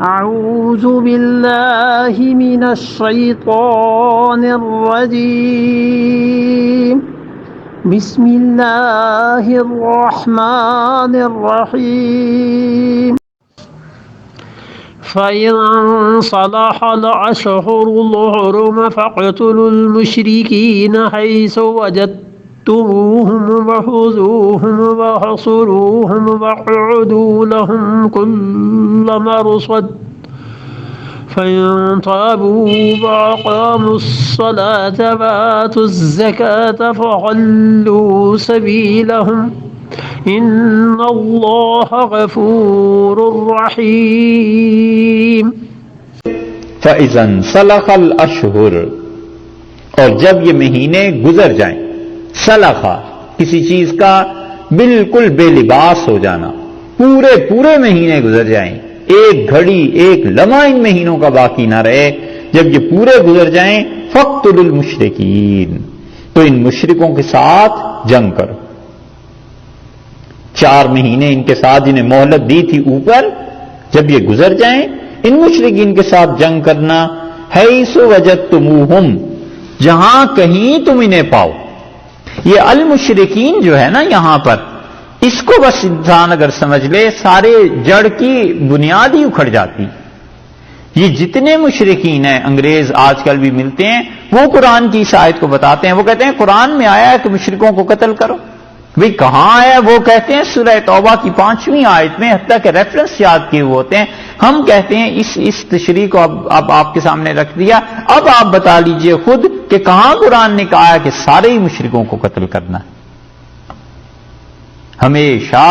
أعوذ بالله من الشيطان الرجيم بسم الله الرحمن الرحيم فإذا صلح الأشهر الحرم فاقتلوا المشركين حيث وجدتموهم وخذوهم واحصروهم واقعدوا لهم كل مرصد فإن تابوا وأقاموا الصلاة وآتوا الزكاة فخلوا سبيلهم ان اللہ غفور رحیم۔ فَإِذَا انْسَلَخَ الْأَشْهُرُ، اور جب یہ مہینے گزر جائیں، سلخا کسی چیز کا بالکل بے لباس ہو جانا، پورے مہینے گزر جائیں، ایک گھڑی ایک لمحہ ان مہینوں کا باقی نہ رہے، جب یہ پورے گزر جائیں فَاقْتُلُوا الْمُشْرِكِينَ، تو ان مشرکوں کے ساتھ جنگ کرو۔ 4 مہینے ان کے ساتھ جنہیں مہلت دی تھی اوپر، جب یہ گزر جائیں ان مشرکین کے ساتھ جنگ کرنا، حیث وجدتموہم، جہاں کہیں تم انہیں پاؤ۔ یہ المشرکین جو ہے نا یہاں پر، اس کو بس انسان اگر سمجھ لے سارے جڑ کی بنیاد ہی اکھڑ جاتی۔ یہ جتنے مشرکین ہیں انگریز آج کل بھی ملتے ہیں، وہ قرآن کی اس آیت کو بتاتے ہیں، وہ کہتے ہیں قرآن میں آیا ہے کہ مشرکوں کو قتل کرو۔ بھئی کہاں آیا؟ وہ کہتے ہیں سورہ توبہ کی 5ویں آیت میں، حتیٰ کہ ریفرنس یاد کیے ہوئے ہوتے ہیں۔ ہم کہتے ہیں اس تشریح کو اب آپ کے سامنے رکھ دیا، اب آپ بتا لیجئے خود کہ کہاں قرآن نے کہا ہے کہ سارے ہی مشرکوں کو قتل کرنا ہے۔ ہمیشہ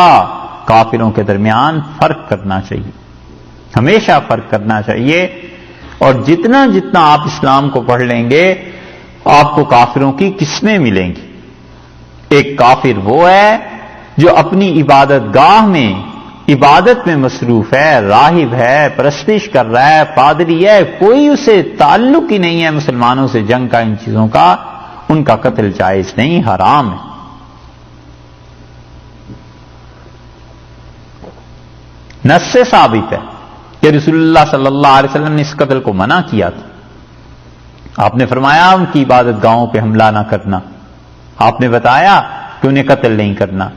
کافروں کے درمیان فرق کرنا چاہیے، ہمیشہ فرق کرنا چاہیے، اور جتنا آپ اسلام کو پڑھ لیں گے آپ کو کافروں کی قسمیں ملیں گی۔ ایک کافر وہ ہے جو اپنی عبادت گاہ میں عبادت میں مصروف ہے، راہب ہے، پرستش کر رہا ہے، پادری ہے، کوئی اسے تعلق ہی نہیں ہے مسلمانوں سے، جنگ کا، ان چیزوں کا، ان کا قتل جائز نہیں، حرام ہے۔ نص سے ثابت ہے کہ رسول اللہ صلی اللہ علیہ وسلم نے اس قتل کو منع کیا تھا۔ آپ نے فرمایا ان کی عبادت گاہوں پہ حملہ نہ کرنا، آپ نے بتایا کہ انہیں قتل نہیں کرنا۔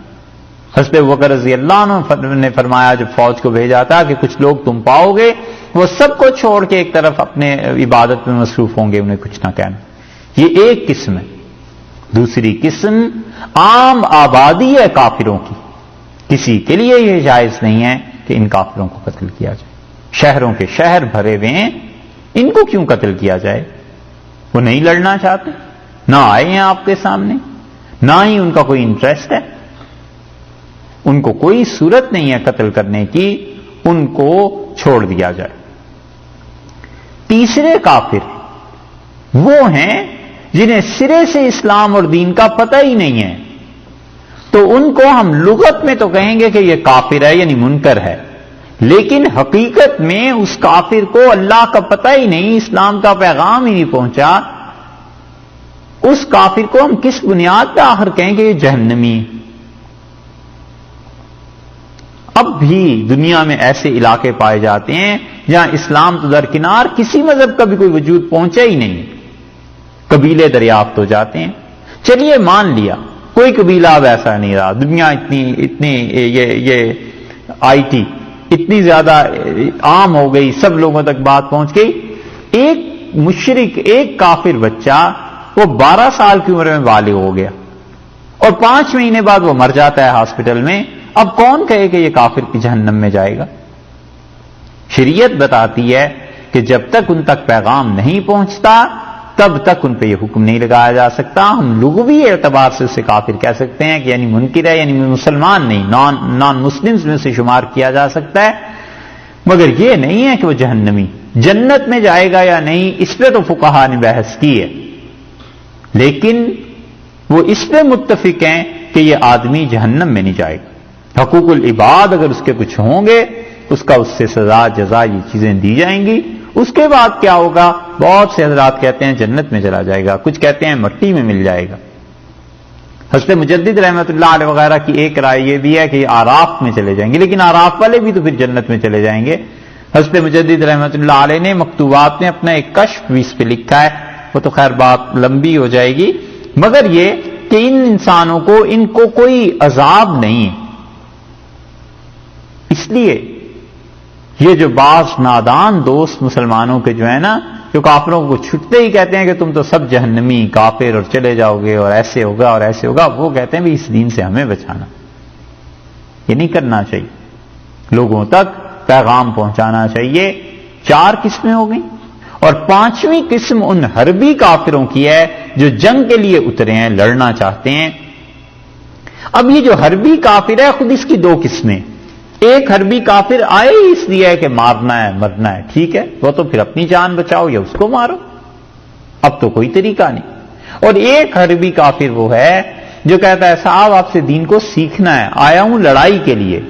حضرت ابوبکر رضی اللہ عنہ نے فرمایا جب فوج کو بھیجا تھا کہ کچھ لوگ تم پاؤ گے وہ سب کو چھوڑ کے ایک طرف اپنے عبادت میں مصروف ہوں گے، انہیں کچھ نہ کہنا۔ یہ ایک قسم ہے۔ دوسری قسم عام آبادی ہے کافروں کی، کسی کے لیے یہ جائز نہیں ہے کہ ان کافروں کو قتل کیا جائے۔ شہروں کے شہر بھرے ہوئے ہیں، ان کو کیوں قتل کیا جائے؟ وہ نہیں لڑنا چاہتے، نہ آئے ہیں آپ کے سامنے، نہ ہی ان کا کوئی انٹرسٹ ہے، ان کو کوئی صورت نہیں ہے قتل کرنے کی، ان کو چھوڑ دیا جائے۔ تیسرے کافر وہ ہیں جنہیں سرے سے اسلام اور دین کا پتہ ہی نہیں ہے، تو ان کو ہم لغت میں تو کہیں گے کہ یہ کافر ہے یعنی منکر ہے، لیکن حقیقت میں اس کافر کو اللہ کا پتہ ہی نہیں، اسلام کا پیغام ہی نہیں پہنچا، اس کافر کو ہم کس بنیاد پہ آخر کہیں گے یہ جہنمی ہے؟ اب بھی دنیا میں ایسے علاقے پائے جاتے ہیں جہاں اسلام تو درکنار، کسی مذہب کا بھی کوئی وجود پہنچا ہی نہیں، قبیلے دریافت ہو جاتے ہیں۔ چلیے مان لیا کوئی قبیلہ اب ایسا نہیں رہا، دنیا اتنی یہ آئی ٹی اتنی زیادہ عام ہو گئی، سب لوگوں تک بات پہنچ گئی۔ ایک مشرک، ایک کافر بچہ وہ 12 سال کی عمر میں بالغ ہو گیا اور 5 مہینے بعد وہ مر جاتا ہے ہاسپٹل میں، اب کون کہے کہ یہ کافر کی جہنم میں جائے گا؟ شریعت بتاتی ہے کہ جب تک ان تک پیغام نہیں پہنچتا تب تک ان پہ یہ حکم نہیں لگایا جا سکتا۔ ہم لغوی اعتبار سے اسے کافر کہہ سکتے ہیں کہ یعنی منکر ہے، یعنی مسلمان نہیں، نان مسلمز میں سے شمار کیا جا سکتا ہے، مگر یہ نہیں ہے کہ وہ جہنمی، جنت میں جائے گا یا نہیں اس پہ تو فقہا نے بحث کی ہے، لیکن وہ اس پہ متفق ہیں کہ یہ آدمی جہنم میں نہیں جائے گا۔ حقوق العباد اگر اس کے کچھ ہوں گے، اس کا اس سے سزا جزا یہ چیزیں دی جائیں گی۔ اس کے بعد کیا ہوگا؟ بہت سے حضرات کہتے ہیں جنت میں چلا جائے گا، کچھ کہتے ہیں مٹی میں مل جائے گا۔ حضرت مجدد رحمۃ اللہ علیہ وغیرہ کی ایک رائے یہ بھی ہے کہ یہ آراف میں چلے جائیں گے، لیکن آراف والے بھی تو پھر جنت میں چلے جائیں گے۔ حضرت مجدد رحمۃ اللہ علیہ نے مکتوبات میں اپنا ایک کشف بھی اس پہ لکھا ہے، وہ تو خیر بات لمبی ہو جائے گی، مگر یہ کہ ان انسانوں کو ان کو کوئی عذاب نہیں ہے۔ اس لیے یہ جو بعض نادان دوست مسلمانوں کے جو ہے نا، جو کافروں کو چھٹتے ہی کہتے ہیں کہ تم تو سب جہنمی کافر اور چلے جاؤ گے اور ایسے ہوگا اور ایسے ہوگا، وہ کہتے ہیں بھی اس دین سے ہمیں بچانا، یہ نہیں کرنا چاہیے، لوگوں تک پیغام پہنچانا چاہیے۔ 4 قسمیں ہو گئیں، اور 5ویں قسم ان حربی کافروں کی ہے جو جنگ کے لیے اترے ہیں، لڑنا چاہتے ہیں۔ اب یہ جو حربی کافر ہے خود اس کی 2 قسمیں، ایک حربی کافر آئے ہی اس لیے ہے کہ مارنا ہے مرنا ہے، ٹھیک ہے، وہ تو پھر اپنی جان بچاؤ یا اس کو مارو، اب تو کوئی طریقہ نہیں۔ اور ایک حربی کافر وہ ہے جو کہتا ہے صاحب آپ سے دین کو سیکھنا ہے، آیا ہوں لڑائی کے لیے،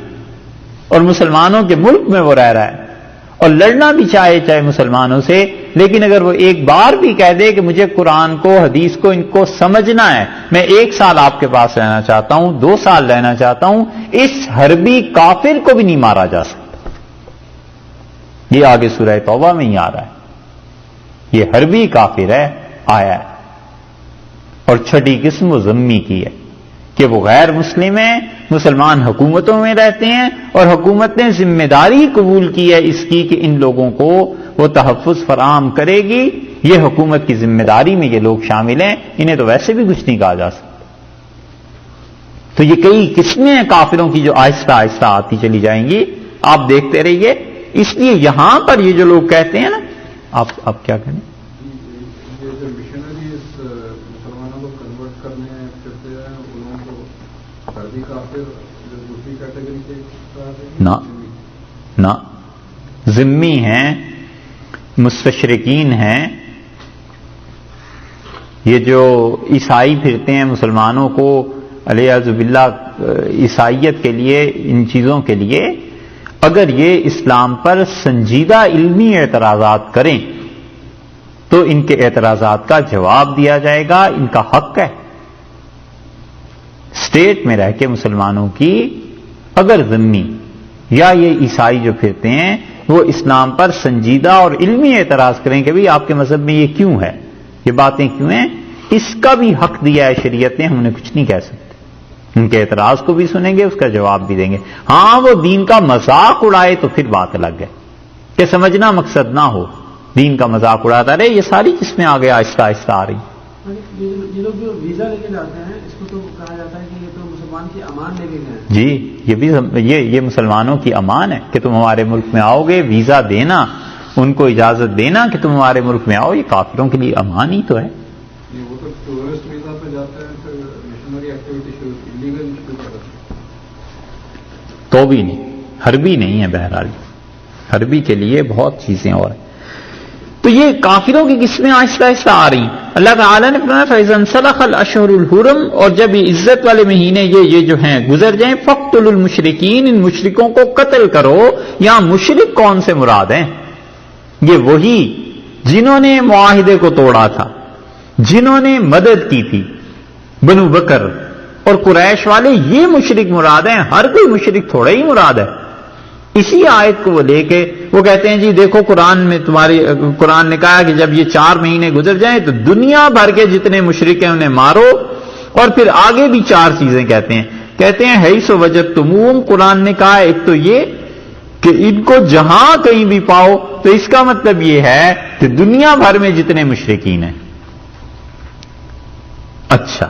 اور مسلمانوں کے ملک میں وہ رہ رہا ہے اور لڑنا بھی چاہے مسلمانوں سے، لیکن اگر وہ ایک بار بھی کہہ دے کہ مجھے قرآن کو حدیث کو ان کو سمجھنا ہے، میں 1 سال آپ کے پاس رہنا چاہتا ہوں، 2 سال رہنا چاہتا ہوں، اس حربی کافر کو بھی نہیں مارا جا سکتا۔ یہ آگے سورہ توبہ میں ہی آ رہا ہے، یہ حربی کافر ہے آیا ہے۔ اور 6ٹھی قسم وہ ذمی کی ہے کہ وہ غیر مسلم ہیں، مسلمان حکومتوں میں رہتے ہیں اور حکومت نے ذمہ داری قبول کی ہے اس کی کہ ان لوگوں کو وہ تحفظ فراہم کرے گی، یہ حکومت کی ذمہ داری میں یہ لوگ شامل ہیں، انہیں تو ویسے بھی کچھ نہیں کہا جا سکتا۔ تو یہ کئی قسمیں ہیں کافروں کی جو آہستہ آہستہ آتی چلی جائیں گی، آپ دیکھتے رہیے۔ اس لیے یہاں پر یہ جو لوگ کہتے ہیں نا، آپ کیا کہیں؟ نہ ذمی ہیں، مستشرقین ہیں، یہ جو عیسائی پھرتے ہیں مسلمانوں کو علیہ باللہ عیسائیت کے لیے، ان چیزوں کے لیے، اگر یہ اسلام پر سنجیدہ علمی اعتراضات کریں تو ان کے اعتراضات کا جواب دیا جائے گا، ان کا حق ہے۔ اسٹیٹ میں رہ کے مسلمانوں کی اگر ذمی یا یہ عیسائی جو پھرتے ہیں وہ اسلام پر سنجیدہ اور علمی اعتراض کریں کہ بھئی آپ کے مذہب میں یہ کیوں ہے، یہ باتیں کیوں ہیں، اس کا بھی حق دیا ہے شریعت نے، ہم نے کچھ نہیں کہہ سکتے۔ ان کے اعتراض کو بھی سنیں گے، اس کا جواب بھی دیں گے۔ ہاں وہ دین کا مذاق اڑائے تو پھر بات الگ ہے کہ سمجھنا مقصد نہ ہو، دین کا مذاق اڑاتا رہے۔ یہ ساری قسمیں آگے آہستہ آہستہ آ رہی۔ یہ لوگ جو ویزا لے کے جاتے ہیں اس کو تو کہا جاتا ہے کہ یہ تو مسلمان کی امان لے کے گئے ہیں۔ جی یہ بھی یہ مسلمانوں کی امان ہے کہ تم ہمارے ملک میں آؤ گے، ویزا دینا، ان کو اجازت دینا کہ تم ہمارے ملک میں آؤ، یہ کافروں کے لیے امان ہی تو ہے۔ وہ تو ٹورسٹ ویزا پہ جاتے ہیں، پھر مشنری ایکٹیویٹی انلیگل شروع کرتے ہیں۔ تو بھی نہیں، حربی نہیں ہے، بہرحال حربی کے لیے بہت چیزیں اور ہیں۔ تو یہ کافروں کی قسمیں آہستہ آہستہ آ رہی۔ اللہ تعالیٰ نے فرمایا فَإِذَا انْسَلَخَ الْأَشْهُرُ الْحُرُمُ، اور جب یہ عزت والے مہینے یہ جو ہیں گزر جائیں، فَاقْتُلُوا الْمُشْرِكِينَ، ان مشرکوں کو قتل کرو۔ یہاں مشرک کون سے مراد ہیں؟ یہ وہی جنہوں نے معاہدے کو توڑا تھا، جنہوں نے مدد کی تھی، بنو بکر اور قریش والے، یہ مشرک مراد ہیں، ہر کوئی مشرک تھوڑا ہی مراد ہے۔ اسی آیت کو وہ لے کے وہ کہتے ہیں جی دیکھو قرآن نے کہا کہ جب یہ 4 مہینے گزر جائیں تو دنیا بھر کے جتنے مشرک ہیں انہیں مارو، اور پھر آگے بھی 4 چیزیں کہتے ہیں حیث وجدتموہم، قرآن نے کہا ایک تو یہ کہ ان کو جہاں کہیں بھی پاؤ، تو اس کا مطلب یہ ہے کہ دنیا بھر میں جتنے مشرکین ہیں۔ اچھا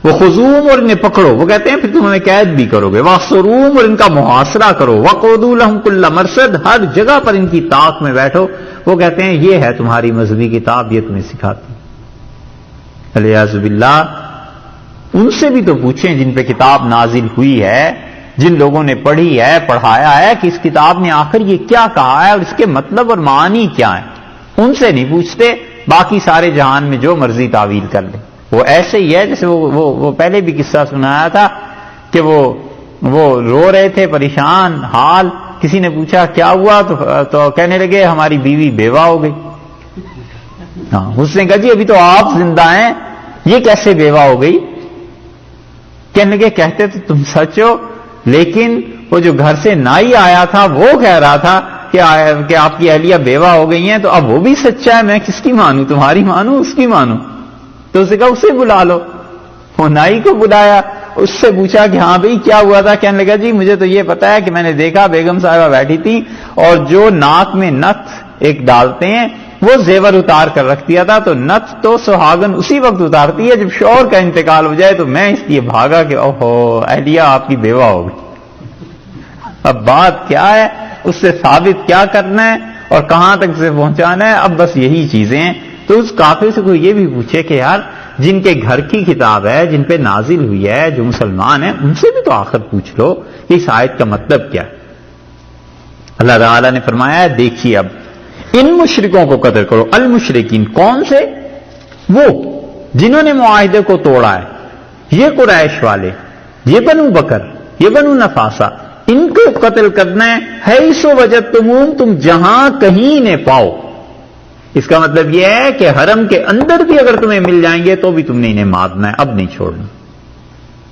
وہ خذوہم، اور انہیں پکڑو، وہ کہتے ہیں پھر تم انہیں قید بھی کرو گے، واحصروہم، اور ان کا محاصرہ کرو، وقعدوا لہم کل مرصد، ہر جگہ پر ان کی طاق میں بیٹھو۔ وہ کہتے ہیں یہ ہے تمہاری مذہبی کتاب، یہ تمہیں سکھاتی۔ الیاذ باللہ، ان سے بھی تو پوچھیں جن پہ کتاب نازل ہوئی ہے، جن لوگوں نے پڑھی ہے، پڑھایا ہے کہ اس کتاب نے آخر یہ کیا کہا ہے اور اس کے مطلب اور معانی کیا ہیں، ان سے نہیں پوچھتے، باقی سارے جہان میں جو مرضی تعویل کر لیں۔ وہ ایسے ہی ہے جیسے وہ پہلے بھی قصہ سنایا تھا کہ وہ رو رہے تھے، پریشان حال، کسی نے پوچھا کیا ہوا، تو کہنے لگے ہماری بیوی بیوہ ہو گئی۔ ہاں، اس نے کہا جی ابھی تو آپ زندہ ہیں، یہ کیسے بیوہ ہو گئی؟ کہنے لگے کہتے تو تم سچ ہو، لیکن وہ جو گھر سے نائی آیا تھا وہ کہہ رہا تھا کہ آپ کی اہلیہ بیوہ ہو گئی ہیں، تو اب وہ بھی سچا ہے، میں کس کی مانوں؟ تمہاری مانوں اس کی مانوں؟ تو اسے کہا اسے بلا لو. وہ نائی کو بلایا، اس سے پوچھا کہ ہاں بھئی کیا ہوا تھا؟ کہنے لگا جی مجھے تو یہ پتا ہے کہ میں نے دیکھا بیگم صاحبہ بیٹھی تھی اور جو ناک میں نتھ ایک ڈالتے ہیں وہ زیور اتار کر رکھ دیا تھا، تو نتھ تو سہاگن اسی وقت اتارتی ہے جب شوہر کا انتقال ہو جائے، تو میں اس لیے بھاگا کہ اوہو اہلیہ آپ کی بیوہ ہو گئی. اب بات کیا ہے، اس سے ثابت کیا کرنا ہے اور کہاں تک سے پہنچانا ہے؟ اب بس یہی چیزیں ہیں. تو اس کافر سے کوئی یہ بھی پوچھے کہ یار جن کے گھر کی کتاب ہے، جن پہ نازل ہوئی ہے، جو مسلمان ہیں، ان سے بھی تو آخر پوچھ لو کہ اس آیت کا مطلب کیا ہے. اللہ تعالیٰ نے فرمایا ہے دیکھیے اب ان مشرکوں کو قتل کرو. المشرکین کون سے؟ وہ جنہوں نے معاہدے کو توڑا ہے، یہ قریش والے، یہ بنو بکر، یہ بنو نفاسہ، ان کو قتل کرنا ہے. حیث وجدتموہم، تم جہاں کہیں انہیں پاؤ. اس کا مطلب یہ ہے کہ حرم کے اندر بھی اگر تمہیں مل جائیں گے تو بھی تم نے انہیں مارنا ہے، اب نہیں چھوڑنا.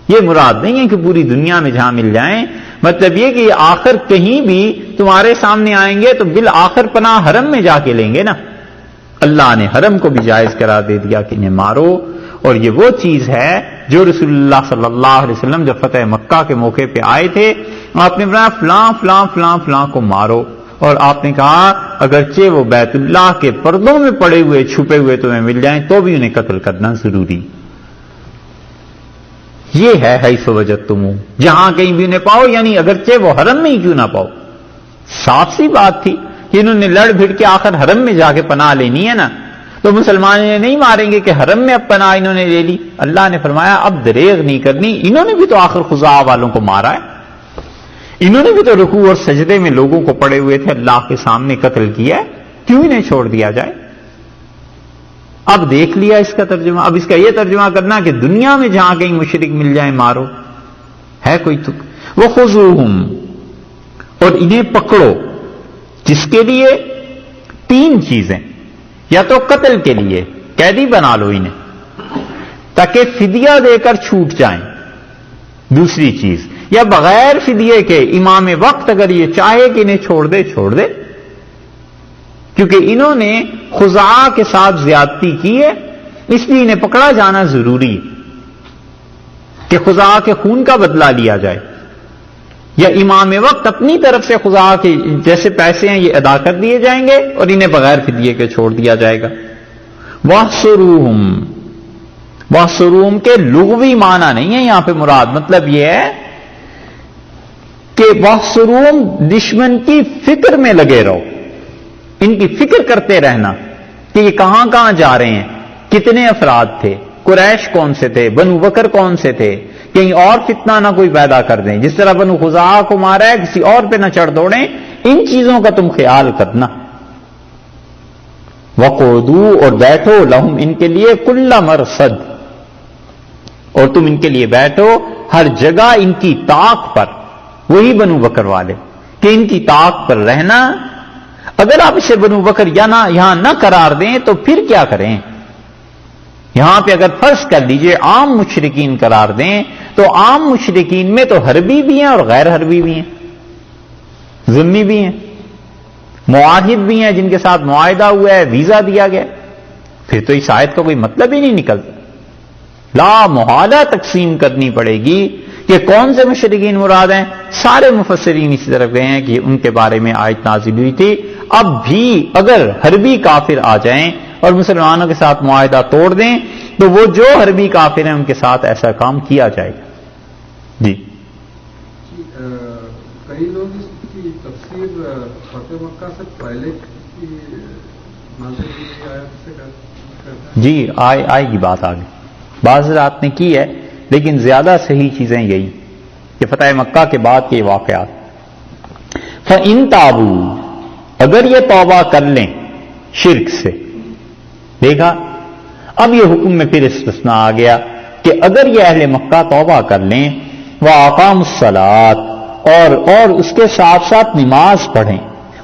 یہ مراد نہیں ہے کہ پوری دنیا میں جہاں مل جائیں، مطلب یہ کہ آخر کہیں بھی تمہارے سامنے آئیں گے تو بالآخر پناہ حرم میں جا کے لیں گے نا. اللہ نے حرم کو بھی جائز قرار دے دیا کہ انہیں مارو. اور یہ وہ چیز ہے جو رسول اللہ صلی اللہ علیہ وسلم جب فتح مکہ کے موقع پہ آئے تھے، آپ نے فرمایا فلاں فلاں فلاں فلاں کو مارو. اور آپ نے کہا اگرچہ وہ بیت اللہ کے پردوں میں پڑے ہوئے چھپے ہوئے تمہیں مل جائیں تو بھی انہیں قتل کرنا ضروری. یہ ہے حیث وجدتموہم، جہاں کہیں بھی انہیں پاؤ، یعنی اگرچہ وہ حرم میں ہی کیوں نہ پاؤ. صاف سی بات تھی کہ انہوں نے لڑ بھڑ کے آخر حرم میں جا کے پناہ لینی ہے نا، تو مسلمان انہیں نہیں ماریں گے کہ حرم میں اب پناہ انہوں نے لے لی. اللہ نے فرمایا اب دریغ نہیں کرنی، انہوں نے بھی تو آخر خزاعہ والوں کو مارا ہے، انہوں نے بھی تو رکوع اور سجدے میں لوگوں کو پڑے ہوئے تھے اللہ کے سامنے قتل کیا ہے، کیوں انہیں چھوڑ دیا جائے؟ اب دیکھ لیا اس کا ترجمہ. اب اس کا یہ ترجمہ کرنا کہ دنیا میں جہاں کہیں مشرک مل جائیں مارو، ہے کوئی تک. وخذوہم، اور انہیں پکڑو. جس کے لیے تین چیزیں، یا تو قتل کے لیے قیدی بنا لو انہیں تاکہ فدیہ دے کر چھوٹ جائیں. دوسری چیز، یا بغیر فدیے کے امام وقت اگر یہ چاہے کہ انہیں چھوڑ دے چھوڑ دے، کیونکہ انہوں نے خزاعہ کے ساتھ زیادتی کی ہے، اس لیے انہیں پکڑا جانا ضروری کہ خزاعہ کے خون کا بدلہ لیا جائے. یا امام وقت اپنی طرف سے خزاعہ کے جیسے پیسے ہیں یہ ادا کر دیے جائیں گے اور انہیں بغیر فدیے کے چھوڑ دیا جائے گا. واحصروہم، واحصروہم کے لغوی معنی نہیں ہے یہاں پہ مراد، مطلب یہ ہے کہ واحصروہم دشمن کی فکر میں لگے رہو، ان کی فکر کرتے رہنا کہ یہ کہاں کہاں جا رہے ہیں، کتنے افراد تھے، قریش کون سے تھے، بنو بکر کون سے تھے، کہیں اور فتنہ نہ کوئی پیدا کر دیں. جس طرح بنو خزاعہ کو مارا ہے کسی اور پہ نہ چڑھ دوڑیں، ان چیزوں کا تم خیال کرنا. وقعدوا، اور بیٹھو، لہم ان کے لیے کل مرصد، اور تم ان کے لیے بیٹھو ہر جگہ ان کی طاق پر. وہی بنو بکر والے کہ ان کی طاق پر رہنا. اگر آپ اسے بنو بکر یہاں نہ قرار دیں تو پھر کیا کریں؟ یہاں پہ اگر فرض کر لیجئے عام مشرکین قرار دیں تو عام مشرکین میں تو حربی بھی ہیں اور غیر حربی بھی ہیں، ذمی بھی ہیں، معاہد بھی ہیں جن کے ساتھ معاہدہ ہوا ہے، ویزا دیا گیا. پھر تو اس آیت کا کوئی مطلب ہی نہیں نکلتا. لا محالہ تقسیم کرنی پڑے گی کہ کون سے مشرکین مراد ہیں. سارے مفسرین اسی طرف گئے ہیں کہ ان کے بارے میں آیت نازل ہوئی تھی. اب بھی اگر حربی کافر آ جائیں اور مسلمانوں کے ساتھ معاہدہ توڑ دیں تو وہ جو حربی کافر ہیں ان کے ساتھ ایسا کام کیا جائے گا. جی کئی لوگ اس کی تفسیر فتح مکہ سے پہلے کی نازل ہوئی آیت سے کرتے ہیں. جی آئے گی بات آگے. بعض رات نے کی ہے لیکن زیادہ صحیح چیزیں یہی کہ فتح مکہ کے بعد کے واقعات. فَإِن تَابُوا، اگر یہ توبہ کر لیں شرک سے. دیکھا اب یہ حکم میں پھر استثناء آ گیا کہ اگر یہ اہل مکہ توبہ کر لیں، وَأَقَامُوا الصَّلَاةَ، اور اس کے ساتھ ساتھ نماز پڑھیں،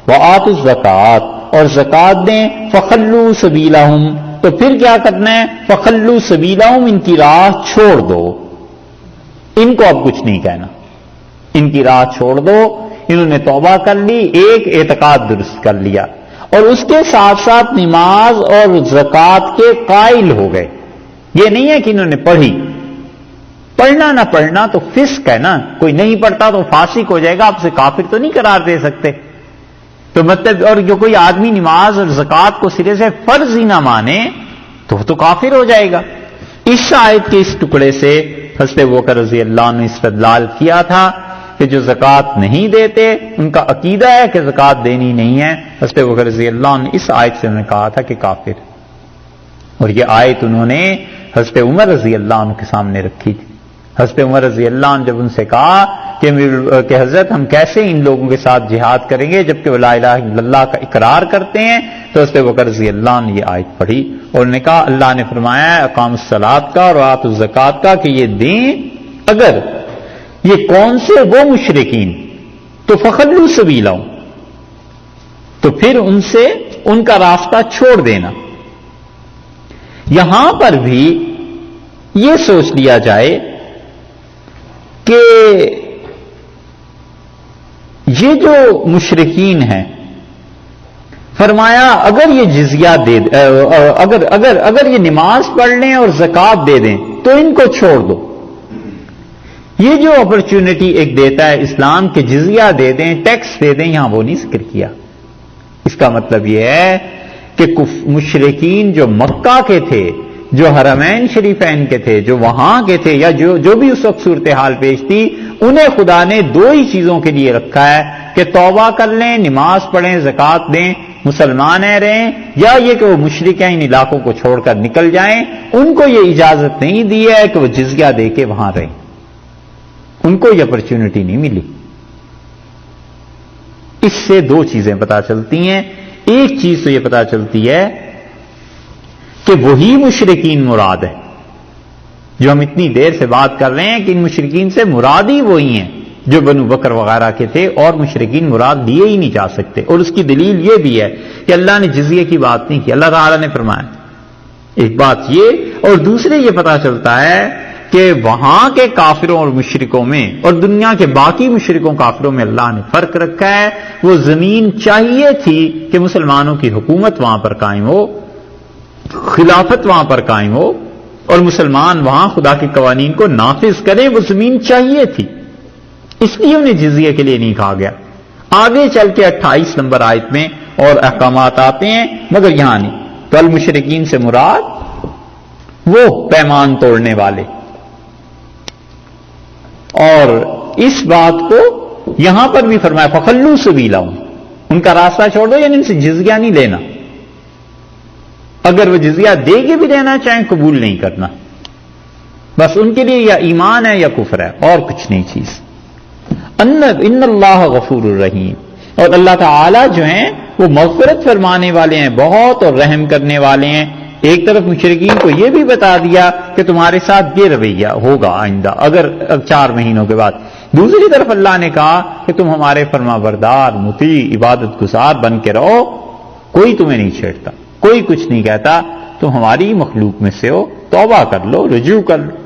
وَآتُوا الزَّکَاةَ، اور زکات دیں، فَخَلُّوا سَبِیلَهُمْ، تو پھر کیا کرنا ہے؟ فَخَلُّوا سَبِیلَهُمْ، ان کی راہ چھوڑ دو. ان کو اب کچھ نہیں کہنا، ان کی راہ چھوڑ دو. انہوں نے توبہ کر لی، ایک اعتقاد درست کر لیا، اور اس کے ساتھ ساتھ نماز اور زکوٰۃ کے قائل ہو گئے۔ یہ نہیں ہے کہ انہوں نے پڑھی، پڑھنا نہ پڑھنا تو فسق ہے نا، کوئی نہیں پڑھتا تو فاسق ہو جائے گا، آپ سے کافر تو نہیں قرار دے سکتے۔ تو مطلب، اور جو کوئی آدمی نماز اور زکوٰۃ کو سرے سے فرض ہی نہ مانے تو کافر ہو جائے گا۔ اس آیت کے اس ٹکڑے سے حضرت ابوبکر رضی اللہ عنہ نے استدلال کیا تھا کہ جو زکوٰۃ نہیں دیتے ان کا عقیدہ ہے کہ زکوٰۃ دینی نہیں ہے، حضرت ابوبکر رضی اللہ عنہ نے اس آیت سے انہوں نے کہا تھا کہ کافر، اور یہ آیت انہوں نے حضرت عمر رضی اللہ عنہ کے سامنے رکھی تھی۔ حضرت عمر رضی اللہ عنہ جب ان سے کہا کہ حضرت ہم کیسے ان لوگوں کے ساتھ جہاد کریں گے جبکہ وہ لا الہ الا اللہ کا اقرار کرتے ہیں، تو حضرت ابوبکر رضی اللہ عنہ نے یہ آیت پڑھی اور انہوں نے کہا اللہ نے فرمایا ہے اقام الصلاۃ کا اور آتوا الزکوٰۃ کا کہ یہ دیں اگر یہ کون سے وہ مشرکین تو فخلوا سبیلہم، تو پھر ان سے ان کا راستہ چھوڑ دینا۔ یہاں پر بھی یہ سوچ لیا جائے کہ یہ جو مشرکین ہیں فرمایا اگر یہ جزیہ دے اگر یہ نماز پڑھ لیں اور زکوٰۃ دے دیں تو ان کو چھوڑ دو۔ یہ جو اپرچونٹی ایک دیتا ہے اسلام کہ جزیہ دے دیں، ٹیکس دے دیں، یہاں وہ نہیں ذکر کیا۔ اس کا مطلب یہ ہے کہ مشرکین جو مکہ کے تھے، جو حرمین شریفین کے تھے، جو وہاں کے تھے، یا جو بھی اس وقت صورتحال پیش تھی، انہیں خدا نے دو ہی چیزوں کے لیے رکھا ہے کہ توبہ کر لیں، نماز پڑھیں، زکوٰۃ دیں، مسلمان رہیں، یا یہ کہ وہ مشرک ہیں ان علاقوں کو چھوڑ کر نکل جائیں۔ ان کو یہ اجازت نہیں دی ہے کہ وہ جزیہ دے کے وہاں رہیں، ان کو یہ اپرچونٹی نہیں ملی۔ اس سے دو چیزیں پتہ چلتی ہیں۔ ایک چیز تو یہ پتہ چلتی ہے کہ وہی مشرکین مراد ہے جو ہم اتنی دیر سے بات کر رہے ہیں کہ ان مشرکین سے مراد ہی وہی ہیں جو بنو بکر وغیرہ کے تھے، اور مشرکین مراد لیے ہی نہیں جا سکتے۔ اور اس کی دلیل یہ بھی ہے کہ اللہ نے جزیے کی بات نہیں کی، اللہ تعالیٰ نے فرمایا۔ ایک بات یہ، اور دوسرے یہ پتہ چلتا ہے کہ وہاں کے کافروں اور مشرکوں میں اور دنیا کے باقی مشرکوں کافروں میں اللہ نے فرق رکھا ہے۔ وہ زمین چاہیے تھی کہ مسلمانوں کی حکومت وہاں پر قائم ہو، خلافت وہاں پر قائم ہو، اور مسلمان وہاں خدا کے قوانین کو نافذ کریں، وہ زمین چاہیے تھی، اس لیے انہیں جزیے کے لیے نہیں کہا گیا۔ آگے چل کے 28 نمبر آیت میں اور احکامات آتے ہیں، مگر یہاں نہیں۔ تو المشرکین سے مراد وہ پیمان توڑنے والے، اور اس بات کو یہاں پر بھی فرمایا فخلوا سبیلہم، ان کا راستہ چھوڑ دو، یعنی ان سے جزیہ نہیں لینا۔ اگر وہ جزیہ دے کے بھی دینا چاہیں قبول نہیں کرنا، بس ان کے لیے یا ایمان ہے یا کفر ہے، اور کچھ نہیں چیز۔ ان اللہ غفور الرحیم، اور اللہ تعالی جو ہیں وہ مغفرت فرمانے والے ہیں، بہت، اور رحم کرنے والے ہیں۔ ایک طرف مشرکین کو یہ بھی بتا دیا کہ تمہارے ساتھ یہ رویہ ہوگا آئندہ اگر 4 مہینوں کے بعد، دوسری طرف اللہ نے کہا کہ تم ہمارے فرما بردار، مطیع، عبادت گزار بن کے رہو، کوئی تمہیں نہیں چھیڑتا، کوئی کچھ نہیں کہتا، تم ہماری مخلوق میں سے ہو، توبہ کر لو، رجوع کر لو۔